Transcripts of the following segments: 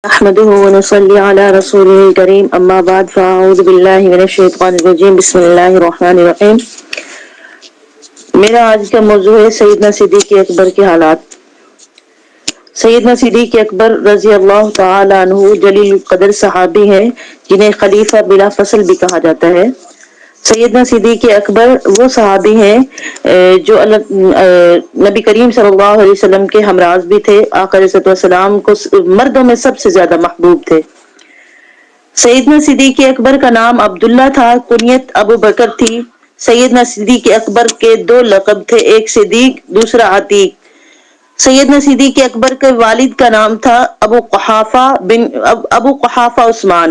نحمده ونصلي على رسوله الكريم اما بعد فاعوذ بالله من الشیطان الرجیم بسم اللہ الرحمن الرحیم۔ میرا آج کا موضوع ہے سیدنا صدیق اکبر کے حالات۔ سیدنا صدیق اکبر رضی اللہ تعالی عنہ جلیل القدر صحابی ہیں جنہیں خلیفہ بلا فصل بھی کہا جاتا ہے۔ سیدنا صدیق اکبر وہ صحابی ہیں جو نبی کریم صلی اللہ علیہ وسلم کے ہمراز بھی تھے، آقا علیہ السلام کو مردوں میں سب سے زیادہ محبوب تھے۔ سیدنا صدیق اکبر کا نام عبداللہ تھا، کنیت ابو بکر تھی۔ سیدنا صدیق اکبر کے دو لقب تھے، ایک صدیق دوسرا عتیق۔ سیدنا صدیق اکبر کے والد کا نام تھا ابو قحافہ عثمان،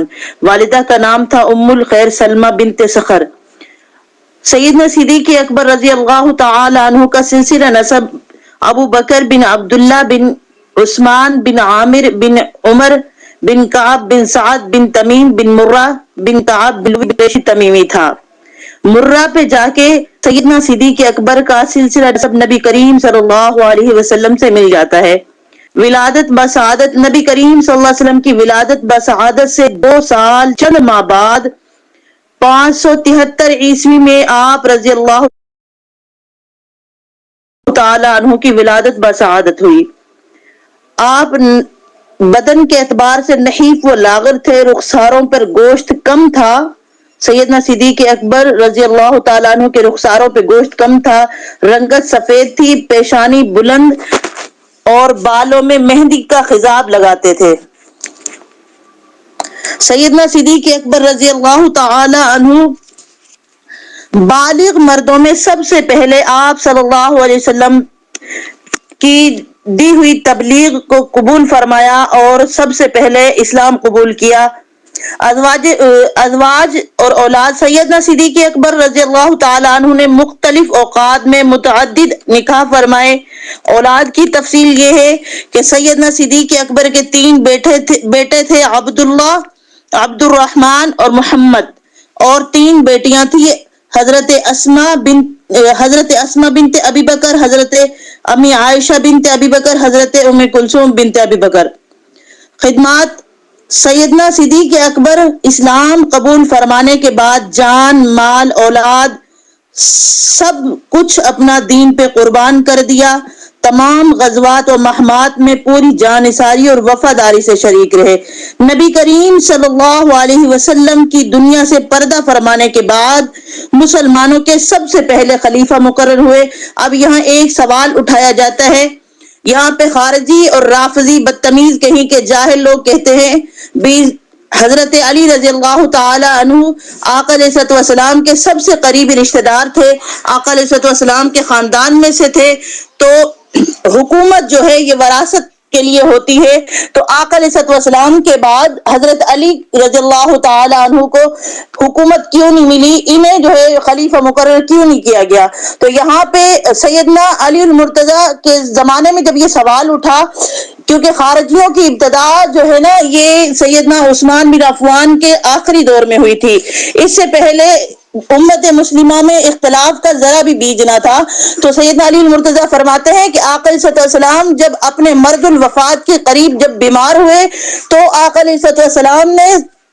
والدہ کا نام تھا ام الخیر سلمہ بنت صخر۔ سیدنا صدیق اکبر رضی اللہ تعالی عنہ کا سلسلہ نسب ابو بکر بن عبداللہ بن عثمان بن عامر بن عمر بن کعب بن سعد بن تمیم بن مرہ بن کعب بن قریشی تمیمی تھا۔ مرہ پہ جا کے سیدنا صدیق اکبر کا سلسلہ نسب نبی کریم صلی اللہ علیہ وسلم سے مل جاتا ہے۔ ولادت بسعادت نبی کریم صلی اللہ علیہ وسلم کی ولادت بسعادت سے 2 سال چند ماہ بعد 573 عیسوی میں آپ رضی اللہ تعالی عنہ کی ولادت بسعادت ہوئی۔ آپ بدن کے اعتبار سے نحیف و لاغر تھے، رخساروں پر گوشت کم تھا۔ سیدنا صدیق اکبر رضی اللہ تعالیٰ عنہ کے رخساروں پہ گوشت کم تھا، رنگت سفید تھی، پیشانی بلند اور بالوں میں مہندی کا خضاب لگاتے تھے۔ سیدنا صدیق اکبر رضی اللہ تعالی عنہ بالغ مردوں میں سب سے پہلے آپ صلی اللہ علیہ وسلم کی دی ہوئی تبلیغ کو قبول فرمایا اور سب سے پہلے اسلام قبول کیا۔ ازواج اور اولاد سیدنا صدیق اکبر رضی اللہ تعالی عنہ نے مختلف اوقات میں متعدد نکاح فرمائے۔ اولاد کی تفصیل یہ ہے کہ سیدنا صدیق اکبر کے 3 بیٹے تھے، عبداللہ، عبد الرحمن اور محمد، اور 3 بیٹیاں تھیں، حضرت اسماء بنت ابی بکر، حضرت امی عائشہ بنت ابی بکر، حضرت ام کلثوم بنت ابی بکر۔ خدمات سیدنا صدیق اکبر اسلام قبول فرمانے کے بعد جان، مال، اولاد سب کچھ اپنا دین پہ قربان کر دیا۔ تمام غزوات و مہمات میں پوری جانثاری اور وفاداری سے شریک رہے۔ نبی کریم صلی اللہ علیہ وسلم کی دنیا سے پردہ فرمانے کے بعد مسلمانوں کے سب سے پہلے خلیفہ مقرر ہوئے۔ اب یہاں ایک سوال اٹھایا جاتا ہے، یہاں پہ خارجی اور رافضی بدتمیز کہیں کہ جاہل لوگ کہتے ہیں بھی حضرت علی رضی اللہ تعالی عنہ آقا علیہ السلام کے سب سے قریبی رشتہ دار تھے، آقا علیہ السلام کے خاندان میں سے تھے، تو حکومت جو ہے یہ وراثت کے لیے ہوتی ہے، تو آقا علیہ السلام کے بعد حضرت علی رضی اللہ تعالی عنہ کو حکومت کیوں نہیں ملی، انہیں جو ہے خلیفہ مقرر کیوں نہیں کیا گیا؟ تو یہاں پہ سیدنا علی المرتضیٰ کے زمانے میں جب یہ سوال اٹھا، کیونکہ خارجیوں کی ابتدا جو ہے نا یہ سیدنا عثمان بن عفان کے آخری دور میں ہوئی تھی، اس سے پہلے امت مسلمہ میں اختلاف کا ذرا بھی بیج نہ تھا۔ تو سیدنا علی المرتضیٰ فرماتے ہیں کہ آقا علیہ السلام جب اپنے مرض الوفات کے قریب جب بیمار ہوئے تو آقا علیہ السلام نے،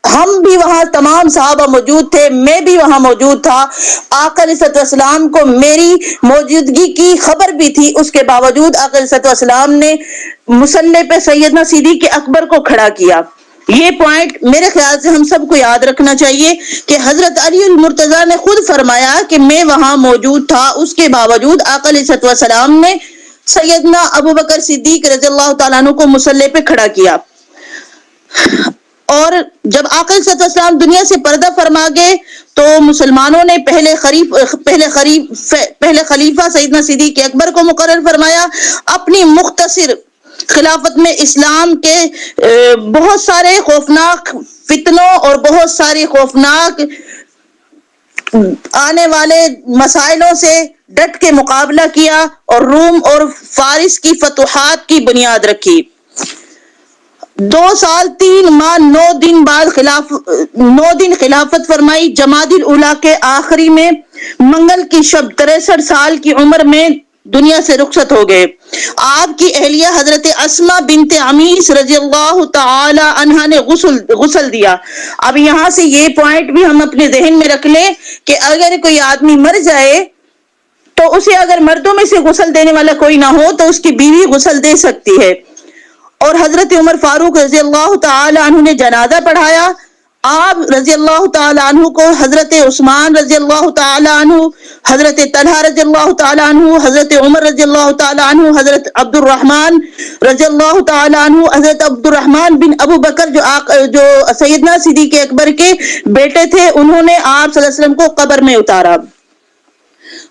ہم بھی وہاں تمام صحابہ موجود تھے، میں بھی وہاں موجود تھا، آقا علیہ السلام کو میری موجودگی کی خبر بھی تھی، اس کے باوجود آقا علیہ السلام نے مصلی پہ سیدنا صدیق اکبر کو کھڑا کیا۔ یہ پوائنٹ میرے خیال سے ہم سب کو یاد رکھنا چاہیے کہ حضرت علی المرتضیٰ نے خود فرمایا کہ میں وہاں موجود تھا، اس کے باوجود آقا علیہ السلام نے سیدنا ابو بکر صدیق رضی اللہ تعالیٰ عنہ کو مصلی پہ کھڑا کیا۔ اور جب آقا علیہ السلام دنیا سے پردہ فرما گئے تو مسلمانوں نے پہلے خلیفہ سیدنا صدیق اکبر کو مقرر فرمایا۔ اپنی مختصر خلافت میں اسلام کے بہت سارے خوفناک فتنوں اور بہت ساری خوفناک آنے والے مسائلوں سے ڈٹ کے مقابلہ کیا اور روم اور فارس کی فتوحات کی بنیاد رکھی۔ 2 سال 3 ماہ 9 دن بعد 9 دن خلافت فرمائی۔ جمادی الاولیٰ کے آخری میں منگل کی شب 63 سال کی عمر میں دنیا سے رخصت ہو گئے۔ آپ کی اہلیہ حضرت اسماء بنت عمیس رضی اللہ تعالی عنہا نے غسل دیا۔ اب یہاں سے یہ پوائنٹ بھی ہم اپنے ذہن میں رکھ لیں کہ اگر کوئی آدمی مر جائے تو اسے اگر مردوں میں سے غسل دینے والا کوئی نہ ہو تو اس کی بیوی غسل دے سکتی ہے۔ اور حضرت عمر فاروق رضی اللہ تعالی عنہ نے جنازہ پڑھایا۔ آپ رضی اللہ تعالی عنہ کو حضرت عثمان رضی اللہ تعالی عنہ، حضرت طلحہ رضی اللہ تعالی عنہ، حضرت عمر رضی اللہ تعالی عنہ، حضرت عبد الرحمن رضی اللہ تعالی عنہ، حضرت عبد الرحمن بن ابو بکر جو سیدنا صدیق اکبر کے بیٹے تھے، انہوں نے آپ صلی اللہ علیہ وسلم کو قبر میں اتارا۔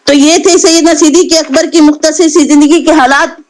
تو یہ تھے سیدنا صدیق اکبر کی مختصر سی زندگی کے حالات۔